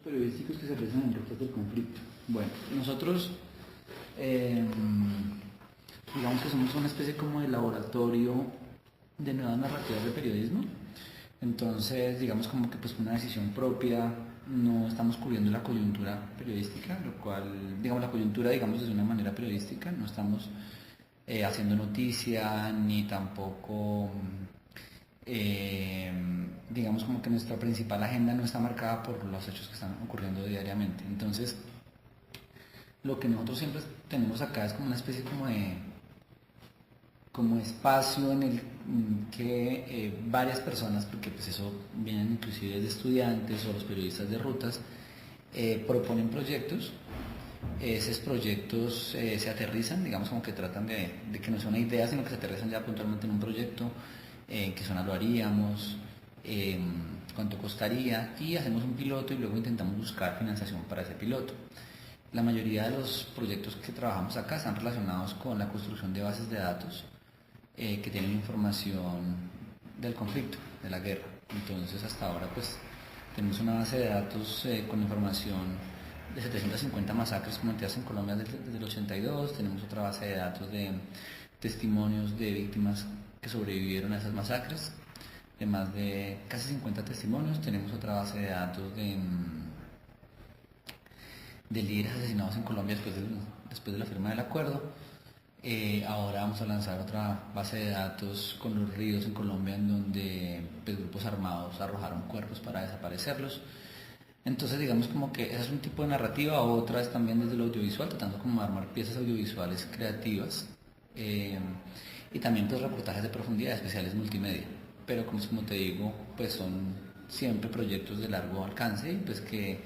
periodísticos que se realizan en rutas del conflicto. Bueno, nosotros eh, digamos que somos una especie como de laboratorio de nuevas narrativas de periodismo. Entonces, digamos como que pues una decisión propia, no estamos cubriendo la coyuntura periodística, lo cual, digamos la coyuntura, digamos desde una manera periodística, no estamos haciendo noticia, ni tampoco, eh, digamos como que nuestra principal agenda no está marcada por los hechos que están ocurriendo diariamente. Entonces, lo que nosotros siempre tenemos acá es como una especie como espacio en el que varias personas, porque pues eso vienen inclusive de estudiantes o los periodistas de rutas, proponen proyectos. Esos proyectos se aterrizan, digamos como que tratan de que no sea una idea, sino que se aterrizan ya puntualmente en un proyecto, en qué zona lo haríamos, cuánto costaría, y hacemos un piloto y luego intentamos buscar financiación para ese piloto. La mayoría de los proyectos que trabajamos acá están relacionados con la construcción de bases de datos que tienen información del conflicto, de la guerra. Entonces hasta ahora pues tenemos una base de datos con información de 750 masacres cometidas en Colombia desde el 82, tenemos otra base de datos de testimonios de víctimas que sobrevivieron a esas masacres, de más de casi 50 testimonios, tenemos otra base de datos de líderes asesinados en Colombia después de la firma del acuerdo. Ahora vamos a lanzar otra base de datos con los ríos en Colombia en donde pues, grupos armados arrojaron cuerpos para desaparecerlos. Entonces digamos como que ese es un tipo de narrativa, otra es también desde el audiovisual, tratando como de armar piezas audiovisuales creativas y también pues reportajes de profundidad, especiales multimedia. Pero como te digo, pues son siempre proyectos de largo alcance y pues que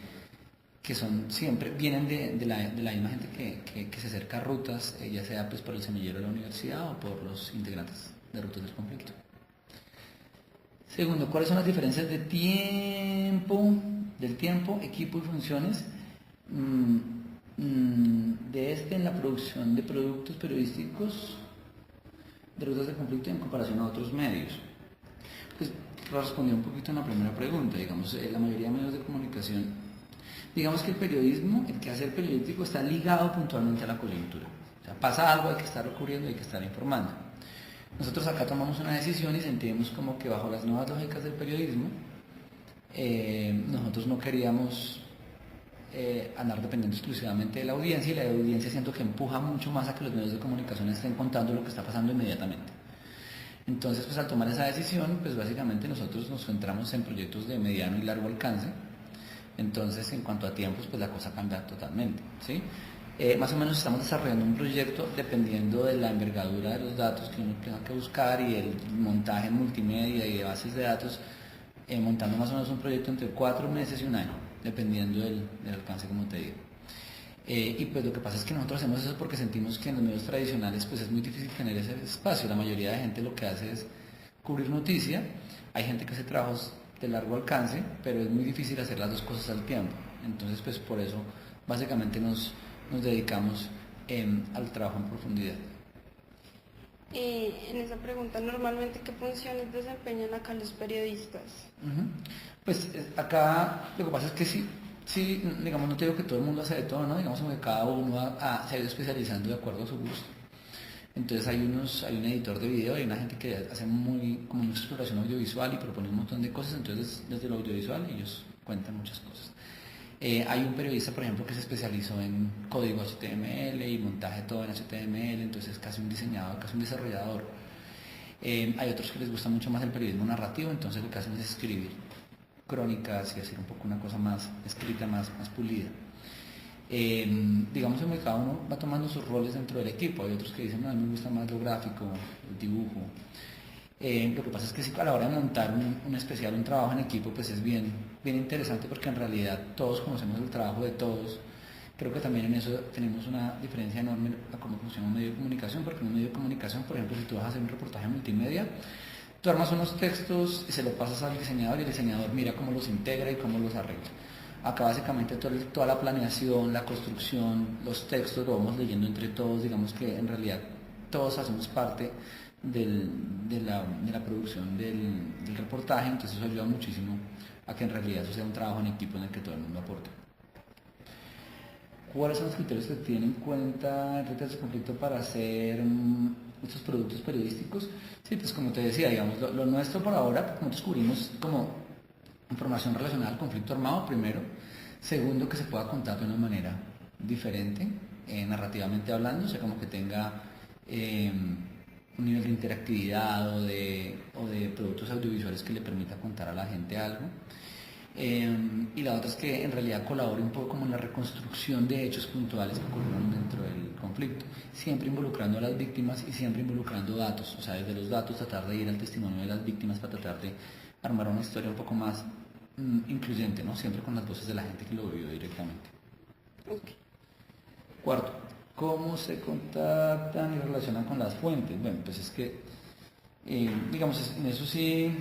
son siempre, vienen de la misma gente que se acerca a rutas, ya sea pues por el semillero de la universidad o por los integrantes de rutas del conflicto. Segundo, ¿cuáles son las diferencias del tiempo, equipo y funciones de en la producción de productos periodísticos de rutas de conflicto en comparación a otros medios? Pues para responder un poquito a la primera pregunta, digamos, la mayoría de medios de comunicación, digamos que el periodismo, el quehacer periodístico está ligado puntualmente a la coyuntura. O sea, pasa algo, hay que estar ocurriendo, hay que estar informando. Nosotros acá tomamos una decisión y sentimos como que bajo las nuevas lógicas del periodismo, nosotros no queríamos andar dependiendo exclusivamente de la audiencia, y la audiencia siento que empuja mucho más a que los medios de comunicación estén contando lo que está pasando inmediatamente. Entonces, pues al tomar esa decisión, pues básicamente nosotros nos centramos en proyectos de mediano y largo alcance. Entonces, en cuanto a tiempos, pues la cosa cambia totalmente, ¿sí? Más o menos estamos desarrollando un proyecto dependiendo de la envergadura de los datos que uno tenga que buscar y el montaje multimedia y de bases de datos, montando más o menos un proyecto entre 4 meses y un año, dependiendo del alcance, como te digo. Y pues lo que pasa es que nosotros hacemos eso porque sentimos que en los medios tradicionales pues es muy difícil tener ese espacio. La mayoría de gente lo que hace es cubrir noticia. Hay gente que hace trabajos de largo alcance, pero es muy difícil hacer las dos cosas al tiempo. Entonces pues por eso básicamente nos dedicamos al trabajo en profundidad. Y en esa pregunta, normalmente, ¿qué funciones desempeñan acá los periodistas? Pues acá lo que pasa es que sí, digamos, no te digo que todo el mundo hace de todo, ¿no? Digamos que cada uno se ha ido especializando de acuerdo a su gusto. Entonces hay un editor de video, hay una gente que hace como mucha exploración audiovisual y propone un montón de cosas, entonces desde lo audiovisual ellos cuentan muchas cosas. Hay un periodista, por ejemplo, que se especializó en código HTML y montaje todo en HTML, entonces es casi un diseñador, casi un desarrollador. Hay otros que les gusta mucho más el periodismo narrativo, entonces lo que hacen es escribir crónicas y hacer un poco una cosa más escrita, más pulida. Digamos que cada uno va tomando sus roles dentro del equipo. Hay otros que dicen, no, a mí me gusta más lo gráfico, el dibujo. Lo que pasa es que sí, a la hora de montar un especial, un trabajo en equipo, pues es bien interesante porque en realidad todos conocemos el trabajo de todos. Creo que también en eso tenemos una diferencia enorme a cómo funciona un medio de comunicación, porque en un medio de comunicación, por ejemplo, si tú vas a hacer un reportaje multimedia, tú armas unos textos y se los pasas al diseñador y el diseñador mira cómo los integra y cómo los arregla. Acá básicamente toda la planeación, la construcción, los textos lo vamos leyendo entre todos, digamos que en realidad todos hacemos parte de la producción del reportaje, entonces eso ayuda muchísimo a que en realidad eso sea un trabajo en equipo en el que todo el mundo aporte. ¿cuáles son los criterios que tiene en cuenta Redes de Conflicto para hacer estos productos periodísticos? Sí, pues como te decía, digamos, lo nuestro por ahora, pues nosotros cubrimos como información relacionada al conflicto armado, primero. Segundo, que se pueda contar de una manera diferente, narrativamente hablando, o sea, como que tenga un nivel de interactividad o de productos audiovisuales que le permita contar a la gente algo. Y la otra es que en realidad colabore un poco como en la reconstrucción de hechos puntuales que ocurrieron dentro del conflicto, siempre involucrando a las víctimas y siempre involucrando datos, o sea, desde los datos tratar de ir al testimonio de las víctimas para tratar de armar una historia un poco más incluyente, ¿no? Siempre con las voces de la gente que lo vivió directamente. Okay. Cuarto, ¿cómo se contactan y relacionan con las fuentes? Bueno, pues es que, digamos, en eso sí,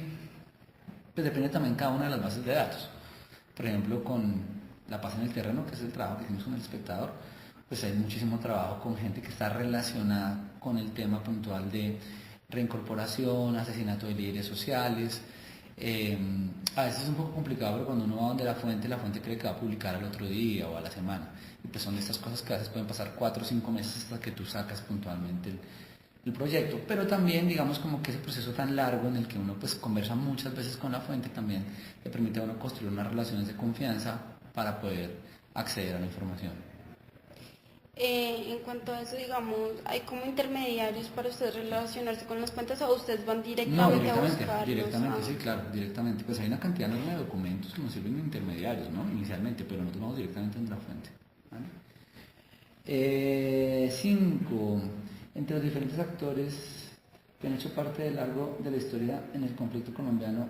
pues depende también cada una de las bases de datos. Por ejemplo, con La Paz en el Terreno, que es el trabajo que hicimos con El Espectador, pues hay muchísimo trabajo con gente que está relacionada con el tema puntual de reincorporación, asesinato de líderes sociales. A veces es un poco complicado, pero cuando uno va donde la fuente cree que va a publicar al otro día o a la semana. Y pues son de estas cosas que a veces pueden pasar 4 o 5 meses hasta que tú sacas puntualmente el proyecto. Pero también, digamos, como que ese proceso tan largo en el que uno pues conversa muchas veces con la fuente también le permite a uno construir unas relaciones de confianza para poder acceder a la información. En cuanto a eso, digamos, ¿hay como intermediarios para ustedes relacionarse con las fuentes o ustedes van No, directamente a directamente, buscarlos? directamente, sí, claro, directamente. Pues hay una cantidad enorme de documentos que nos sirven de intermediarios, ¿no? Inicialmente, pero nosotros vamos directamente en la fuente. ¿Vale? 5. Entre los diferentes actores que han hecho parte de largo de la historia en el conflicto colombiano,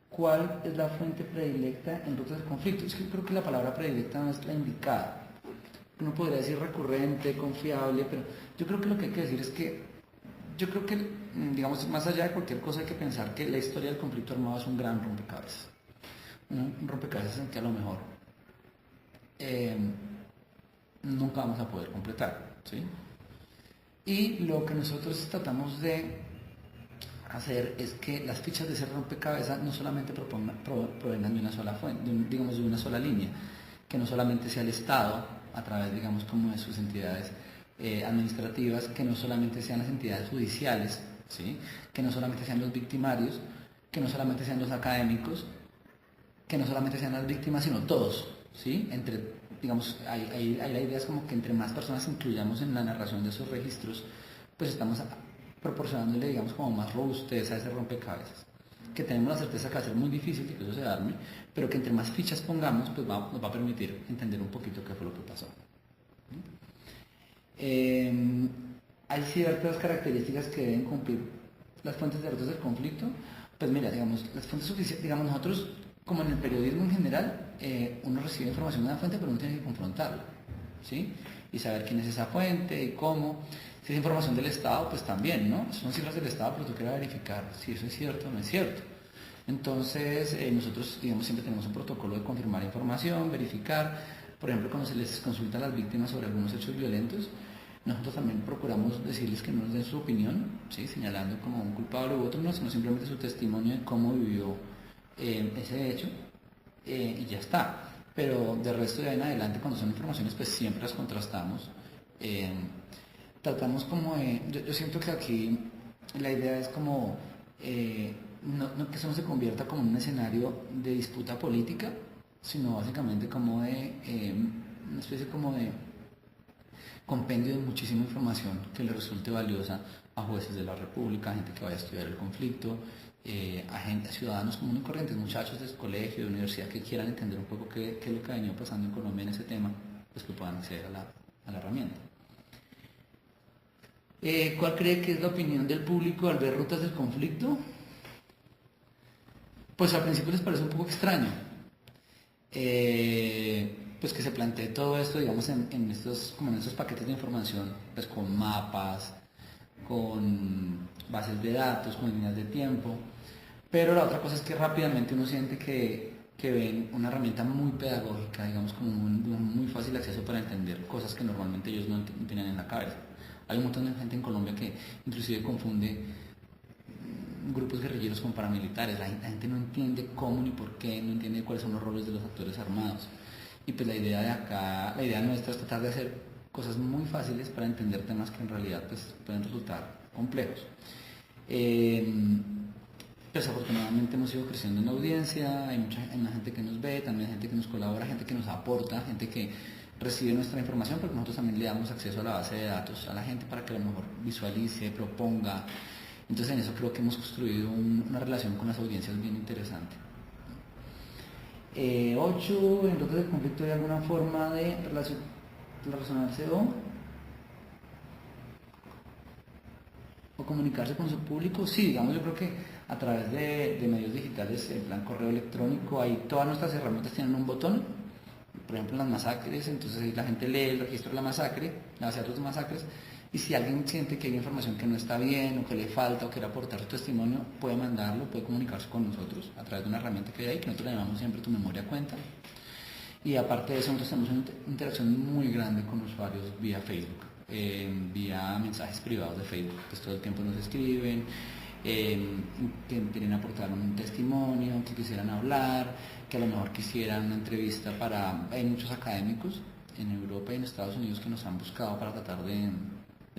¿cuál es la fuente predilecta en rutas del conflicto? Es que creo que la palabra predilecta no es la indicada. Uno podría decir recurrente, confiable, pero yo creo que lo que hay que decir es que, yo creo que, digamos, más allá de cualquier cosa hay que pensar que la historia del conflicto armado es un gran rompecabezas. Un rompecabezas en que a lo mejor nunca vamos a poder completar, ¿sí? Y lo que nosotros tratamos de hacer es que las fichas de ese rompecabezas no solamente provengan de una sola fuente, digamos de una sola línea, que no solamente sea el Estado a través, digamos, como de sus entidades administrativas, que no solamente sean las entidades judiciales, ¿sí? Que no solamente sean los victimarios, que no solamente sean los académicos, que no solamente sean las víctimas, sino todos, ¿sí? Digamos, ahí la idea es como que entre más personas incluyamos en la narración de esos registros, pues estamos proporcionándole, digamos, como más robustez a ese rompecabezas, que tenemos la certeza que va a ser muy difícil que eso se arme, pero que entre más fichas pongamos, pues nos va a permitir entender un poquito qué fue lo que pasó. Hay ciertas características que deben cumplir las fuentes de datos del conflicto. Pues mira, digamos, las fuentes suficientes, digamos, nosotros, como en el periodismo en general, uno recibe información de una fuente, pero uno tiene que confrontarla, ¿sí? Y saber quién es esa fuente y cómo. Si es información del Estado, pues también, ¿no? Son cifras del Estado, pero tú quieres verificar si eso es cierto o no es cierto. Entonces, nosotros, digamos, siempre tenemos un protocolo de confirmar información, verificar. Por ejemplo, cuando se les consulta a las víctimas sobre algunos hechos violentos, nosotros también procuramos decirles que no nos den su opinión, ¿sí? Señalando como un culpable u otro, no, sino simplemente su testimonio de cómo vivió ese hecho y ya está. Pero de resto de ahí en adelante, cuando son informaciones, pues siempre las contrastamos. Tratamos como de, yo siento que aquí la idea es como que eso no se convierta como en un escenario de disputa política, sino básicamente como de una especie como de compendio de muchísima información que le resulte valiosa a jueces de la República, a gente que vaya a estudiar el conflicto, a ciudadanos comunes y corrientes, muchachos de colegio, de universidad que quieran entender un poco qué es lo que ha venido pasando en Colombia en ese tema, pues que puedan acceder a la herramienta. ¿Cuál cree que es la opinión del público al ver rutas del conflicto? Pues al principio les parece un poco extraño. Pues que se plantee todo esto, digamos, en estos paquetes de información, pues con mapas, con bases de datos, con líneas de tiempo. Pero la otra cosa es que rápidamente uno siente que ven una herramienta muy pedagógica, digamos, como muy fácil acceso para entender cosas que normalmente ellos no tenían en la cabeza. Hay un montón de gente en Colombia que inclusive confunde grupos guerrilleros con paramilitares. La gente no entiende cómo ni por qué, no entiende cuáles son los roles de los actores armados. Y pues la idea de acá, la idea nuestra es tratar de hacer cosas muy fáciles para entender temas que en realidad pues, pueden resultar complejos. Pues afortunadamente hemos ido creciendo en la audiencia, hay más gente que nos ve, también gente que nos colabora, gente que nos aporta, gente que recibe nuestra información, porque nosotros también le damos acceso a la base de datos a la gente para que a lo mejor visualice, proponga. Entonces en eso creo que hemos construido una relación con las audiencias bien interesante. 8. En rotas de conflicto, ¿hay alguna forma de relacionarse o comunicarse con su público? Sí, digamos, yo creo que a través de medios digitales, en plan correo electrónico, ahí todas nuestras herramientas tienen un botón. Por ejemplo, en las masacres, entonces ahí la gente lee el registro de la masacre, la base de datos de masacres, y si alguien siente que hay información que no está bien o que le falta o quiere aportar su testimonio, puede mandarlo, puede comunicarse con nosotros a través de una herramienta que hay ahí, que nosotros le llamamos siempre Tu Memoria Cuenta. Y aparte de eso, nosotros tenemos una interacción muy grande con usuarios vía Facebook, vía mensajes privados de Facebook, que todo el tiempo nos escriben, que quieren aportar un testimonio, que quisieran hablar, que a lo mejor quisieran una entrevista para... Hay muchos académicos en Europa y en Estados Unidos que nos han buscado para tratar de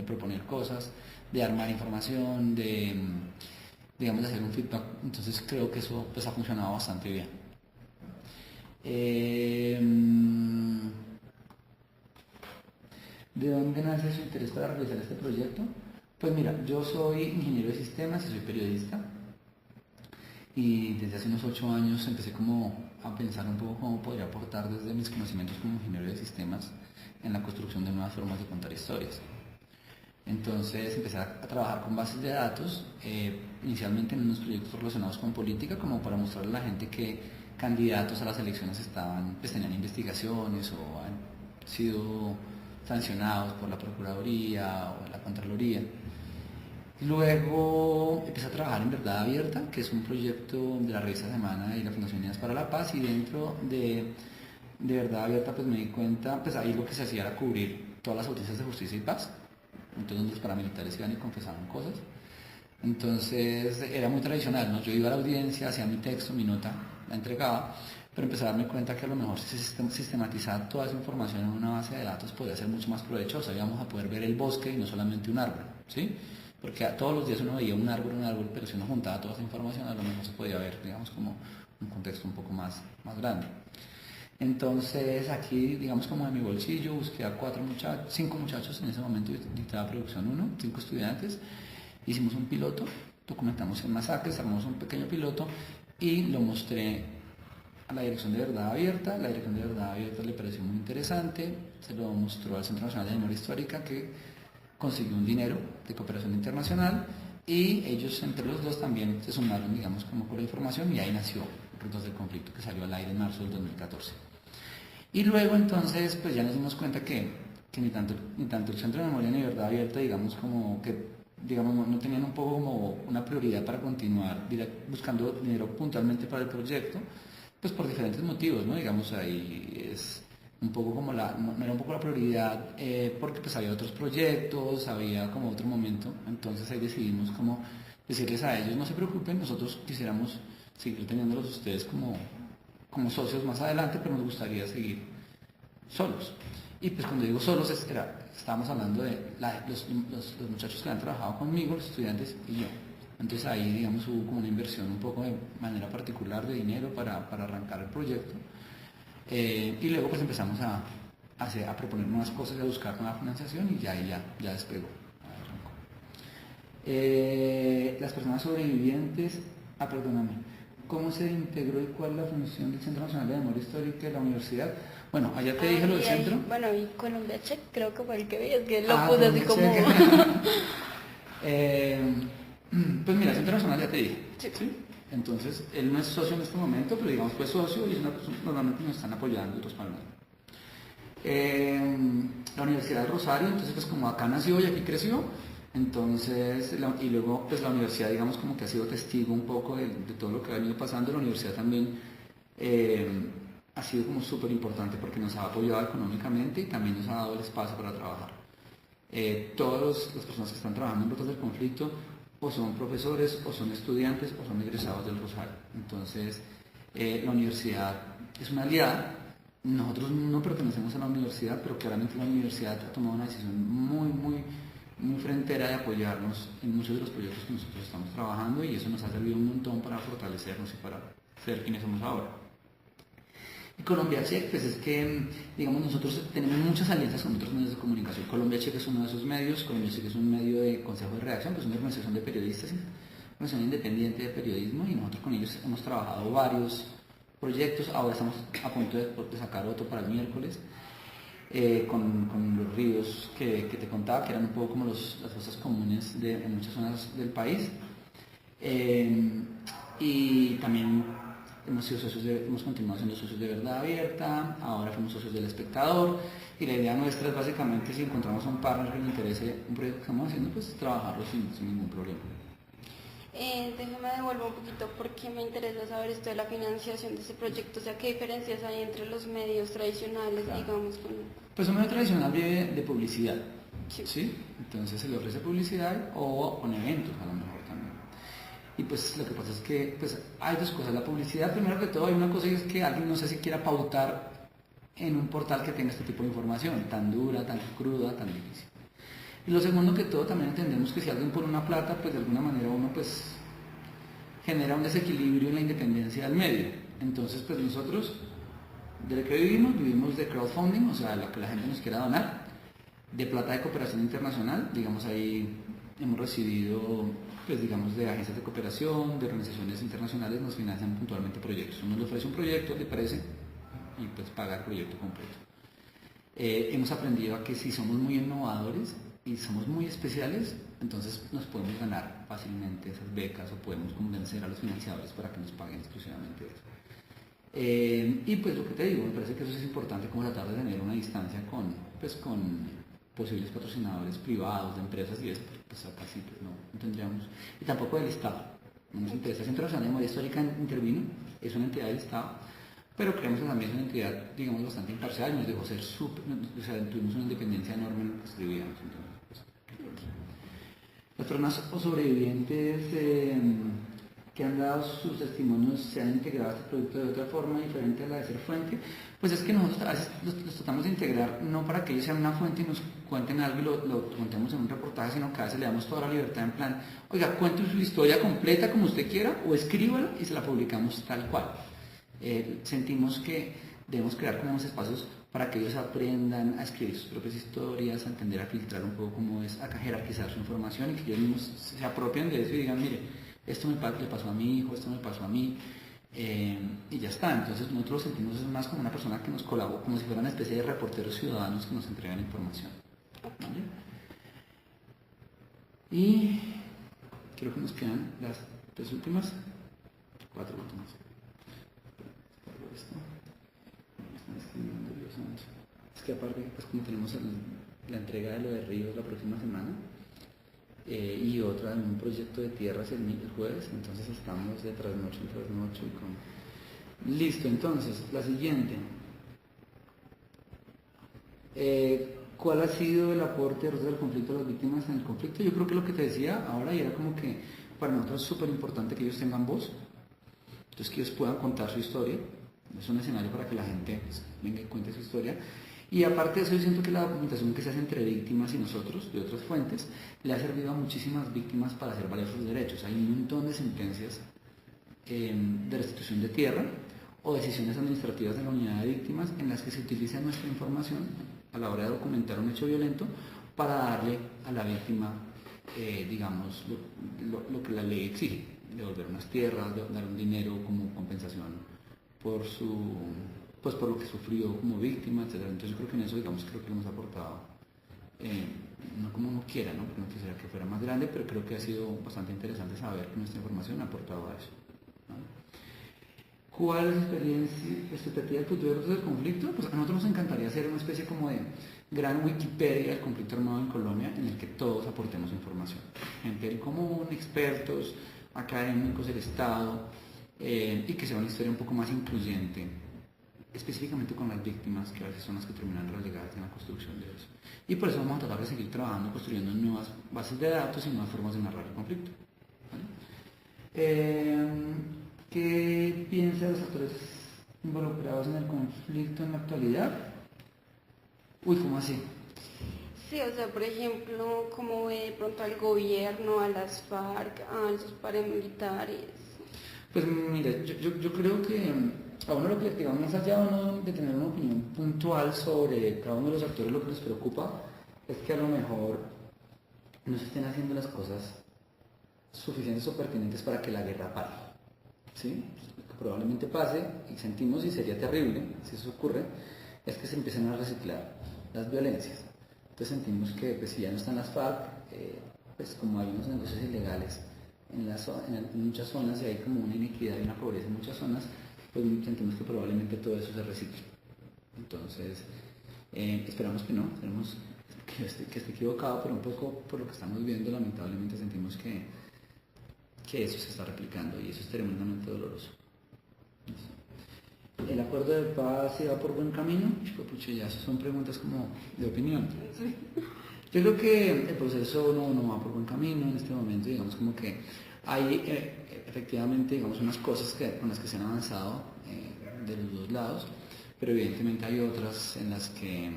proponer cosas, de armar información, digamos, de hacer un feedback. Entonces creo que eso pues, ha funcionado bastante bien. ¿De dónde nace su interés para realizar este proyecto? Pues mira, yo soy ingeniero de sistemas y soy periodista, y desde hace unos 8 años empecé como a pensar un poco cómo podría aportar desde mis conocimientos como ingeniero de sistemas en la construcción de nuevas formas de contar historias. Entonces empecé a trabajar con bases de datos, inicialmente en unos proyectos relacionados con política, como para mostrarle a la gente que candidatos a las elecciones pues tenían investigaciones o han sido sancionados por la Procuraduría o la Contraloría. Luego empecé a trabajar en Verdad Abierta, que es un proyecto de la revista Semana y la Fundación Unidas para la Paz, y dentro de Verdad Abierta pues me di cuenta, pues ahí lo que se hacía era cubrir todas las audiencias de justicia y paz, entonces donde los paramilitares iban y confesaban cosas. Entonces era muy tradicional, ¿no? Yo iba a la audiencia, hacía mi texto, mi nota, la entregaba, pero empecé a darme cuenta que a lo mejor si se sistematizaba toda esa información en una base de datos podría ser mucho más provechosa, íbamos a poder ver el bosque y no solamente un árbol, ¿sí? Porque todos los días uno veía un árbol, pero si uno juntaba toda esa información a lo mejor se podía ver, digamos, como un contexto un poco más grande. Entonces aquí, digamos, como de mi bolsillo, busqué a 5 muchachos en ese momento, yo dictaba producción 1, 5 estudiantes, hicimos un piloto, documentamos el masacre, armamos un pequeño piloto y lo mostré a la Dirección de Verdad Abierta. La Dirección de Verdad Abierta le pareció muy interesante, se lo mostró al Centro Nacional de Memoria Histórica, que consiguió un dinero de cooperación internacional, y ellos entre los dos también se sumaron, digamos, como con la información, y ahí nació Rutas del Conflicto, que salió al aire en marzo del 2014. Y luego entonces pues ya nos dimos cuenta que ni tanto el Centro de Memoria ni Verdad Abierta, digamos, como que no tenían un poco como una prioridad para continuar buscando dinero puntualmente para el proyecto, pues por diferentes motivos, ¿no? Digamos, ahí es un poco como no era un poco la prioridad, porque pues había otros proyectos, había como otro momento, entonces ahí decidimos como decirles a ellos: no se preocupen, nosotros quisiéramos seguir teniéndolos ustedes como socios más adelante, pero nos gustaría seguir solos. Y pues cuando digo solos, estábamos hablando de los muchachos que han trabajado conmigo, los estudiantes y yo. Entonces ahí, digamos, hubo como una inversión un poco de manera particular de dinero para arrancar el proyecto. Y luego pues empezamos a proponer nuevas cosas, a buscar nueva financiación, y ya despegó. Las personas sobrevivientes, perdóname, ¿cómo se integró y cuál es la función del Centro Nacional de Memoria Histórica de la universidad? Bueno, allá te dije lo del centro. Bueno, y Colombia Check creo que fue el que vi, es que lo puse así como... Pues mira, el Centro Nacional ya te dije. Sí. Entonces, él no es socio en este momento, pero digamos fue socio, y normalmente nos están apoyando y respaldando. La Universidad del Rosario, entonces pues como acá nació y aquí creció, entonces, y luego pues la universidad, digamos, como que ha sido testigo un poco de todo lo que ha venido pasando. La universidad también ha sido como súper importante porque nos ha apoyado económicamente y también nos ha dado el espacio para trabajar. Todas las personas que están trabajando en Rutas del Conflicto o son profesores, o son estudiantes, o son egresados del Rosario. Entonces, la universidad es una aliada, Nosotros no pertenecemos a la universidad, pero claramente la universidad ha tomado una decisión muy frentera de apoyarnos en muchos de los proyectos que nosotros estamos trabajando y eso nos ha servido un montón para fortalecernos y para ser quienes somos ahora. Y Colombia Check, pues es que, digamos, nosotros tenemos muchas alianzas con otros medios de comunicación. Colombia Check es uno de esos medios, Colombia Check es un medio de consejo de redacción, pues una organización de periodistas, una organización independiente de periodismo y nosotros con ellos hemos trabajado varios proyectos. Ahora estamos a punto de sacar otro para el miércoles, con los ríos que te contaba, que eran un poco como las fosas comunes en muchas zonas del país. Y también hemos continuado siendo socios de Verdad Abierta, ahora fuimos socios del Espectador, y la idea nuestra es básicamente, si encontramos un partner que le interese un proyecto que estamos haciendo, pues trabajarlo sin ningún problema. Déjame devolver un poquito porque me interesa saber esto de la financiación de ese proyecto, o sea, ¿qué diferencias hay entre los medios tradicionales, Claro. digamos? Pues un medio tradicional vive de publicidad, Sí. ¿sí? Entonces se le ofrece publicidad o con eventos a lo mejor también. Y pues lo que pasa es que pues, hay dos cosas. La publicidad, primero que todo, hay una cosa y es que alguien no sé si quiera pautar en un portal que tenga este tipo de información, tan dura, tan cruda, tan difícil. Y lo segundo que todo, también entendemos que si alguien pone una plata, pues de alguna manera uno pues genera un desequilibrio en la independencia del medio. Entonces pues nosotros, de lo que vivimos de crowdfunding, o sea, lo que la gente nos quiera donar, de plata de cooperación internacional, digamos ahí hemos recibido, pues digamos de agencias de cooperación, de organizaciones internacionales, nos financian puntualmente proyectos. Uno le ofrece un proyecto, le parece, y pues paga el proyecto completo. Hemos aprendido a que si somos muy innovadores y somos muy especiales, entonces nos podemos ganar fácilmente esas becas o podemos convencer a los financiadores para que nos paguen exclusivamente eso. Y pues lo que te digo, me parece que eso es importante, como tratar de tener una distancia con posibles patrocinadores privados, de empresas y eso, pues acá sí pues no tendríamos, y tampoco del Estado. No nos interesa. El Centro Nacional de Memoria Histórica intervino, es una entidad del Estado, pero creemos que también es una entidad, digamos, bastante imparcial y nos dejó ser o sea, tuvimos una independencia enorme en lo que escribíamos. Entonces, pues, las personas o sobrevivientes que han dado sus testimonios se han integrado a este producto de otra forma diferente a la de ser fuente, pues es que nosotros a veces los tratamos de integrar no para que ellos sean una fuente y nos cuenten algo y lo contemos en un reportaje, sino que a veces le damos toda la libertad en plan, oiga, cuente su historia completa como usted quiera o escríbala y se la publicamos tal cual. Sentimos que debemos crear como unos espacios para que ellos aprendan a escribir sus propias historias, a entender a filtrar un poco cómo es, a jerarquizar su información y que ellos mismos se apropien de eso y digan, mire, esto le pasó a mi hijo, esto me pasó a mí, y ya está. Entonces nosotros sentimos más como una persona que nos colabora, como si fuera una especie de reporteros ciudadanos que nos entregan información. ¿Vale? Y creo que nos quedan las cuatro últimas. Es que aparte, pues como tenemos la entrega de lo de Ríos la próxima semana, y otra en un proyecto de tierras el jueves, entonces estamos de trasnocho en trasnocho y con... Listo, entonces, la siguiente. ¿Cuál ha sido el aporte del conflicto de las víctimas en el conflicto? Yo creo que lo que te decía ahora, y era como que para nosotros es súper importante que ellos tengan voz, entonces que ellos puedan contar su historia, es un escenario para que la gente pues, venga y cuente su historia. Y aparte de eso, yo siento que la documentación que se hace entre víctimas y nosotros, de otras fuentes, le ha servido a muchísimas víctimas para hacer valer sus derechos. Hay un montón de sentencias de restitución de tierra o decisiones administrativas de la unidad de víctimas en las que se utiliza nuestra información a la hora de documentar un hecho violento para darle a la víctima, digamos, lo que la ley exige, devolver unas tierras, dar un dinero como compensación por por lo que sufrió como víctima, etc. Entonces yo creo que en eso, digamos, creo que lo hemos aportado, no como uno quiera, ¿no? Porque no quisiera que fuera más grande, pero creo que ha sido bastante interesante saber que nuestra información ha aportado a eso, ¿no? ¿Cuál es la expectativa del futuro del conflicto? Pues a nosotros nos encantaría hacer una especie como de gran Wikipedia del conflicto armado en Colombia en el que todos aportemos información. Gente del común, expertos, académicos del Estado, y que sea una historia un poco más incluyente, específicamente con las víctimas, que a veces son las que terminan relegadas en la construcción de eso. Y por eso vamos a tratar de seguir trabajando, construyendo nuevas bases de datos y nuevas formas de narrar el conflicto. ¿Vale? ¿Qué piensan los actores involucrados en el conflicto en la actualidad. Uy, ¿cómo así? Sí, o sea, por ejemplo, cómo ve de pronto al gobierno, a las FARC, a los paramilitares. Pues mira, yo creo que a uno lo que, digamos, más allá de, uno de tener una opinión puntual sobre cada uno de los actores, lo que les preocupa es que a lo mejor no se estén haciendo las cosas suficientes o pertinentes para que la guerra pare. ¿Sí? Lo que probablemente pase, y sentimos, y sería terrible si eso ocurre, es que se empiecen a reciclar las violencias. Entonces sentimos que pues, si ya no están las FARC, pues como hay unos negocios ilegales en muchas zonas y hay como una inequidad y una pobreza en muchas zonas, pues sentimos que probablemente todo eso se recicle. Entonces, esperamos que no, esperamos que esté equivocado, pero un poco por lo que estamos viendo, lamentablemente sentimos que eso se está replicando y eso es tremendamente doloroso. ¿El acuerdo de paz se va por buen camino? Pucha, ya son preguntas como de opinión. Yo creo que el proceso no va por buen camino en este momento, digamos como que hay efectivamente digamos unas cosas con las que se han avanzado de los dos lados, pero evidentemente hay otras en las que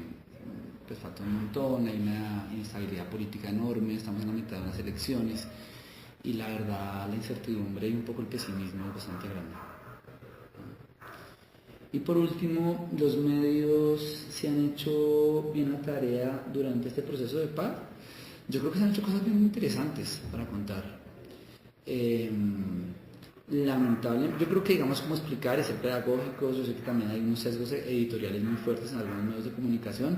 pues falta un montón, hay una inestabilidad política enorme, estamos en la mitad de unas elecciones y la verdad la incertidumbre y un poco el pesimismo es bastante grande. Y por último, los medios se han hecho bien la tarea durante este proceso de paz. Yo creo que se han hecho cosas bien interesantes para contar. Lamentable, yo creo que digamos cómo explicar y ser pedagógicos, yo sé que también hay unos sesgos editoriales muy fuertes en algunos medios de comunicación,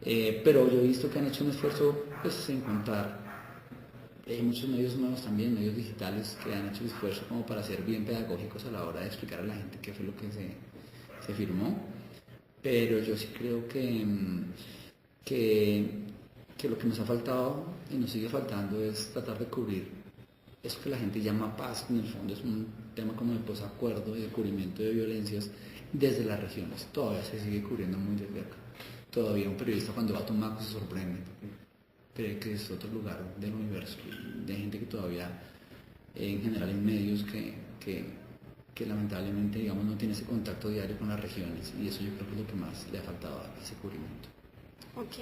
pero yo he visto que han hecho un esfuerzo pues, en contar. Hay muchos medios nuevos también, medios digitales, que han hecho el esfuerzo como para ser bien pedagógicos a la hora de explicar a la gente qué fue lo que se firmó, pero yo sí creo que lo que nos ha faltado y nos sigue faltando es tratar de cubrir eso que la gente llama paz, que en el fondo es un tema como de posacuerdo y de cubrimiento de violencias desde las regiones. Todavía se sigue cubriendo muy desde acá. Todavía un periodista cuando va a Tumaco se sorprende, cree que es otro lugar del universo, de gente que todavía, en general en medios que lamentablemente digamos, no tiene ese contacto diario con las regiones y eso yo creo que es lo que más le ha faltado a ese cubrimiento. Ok.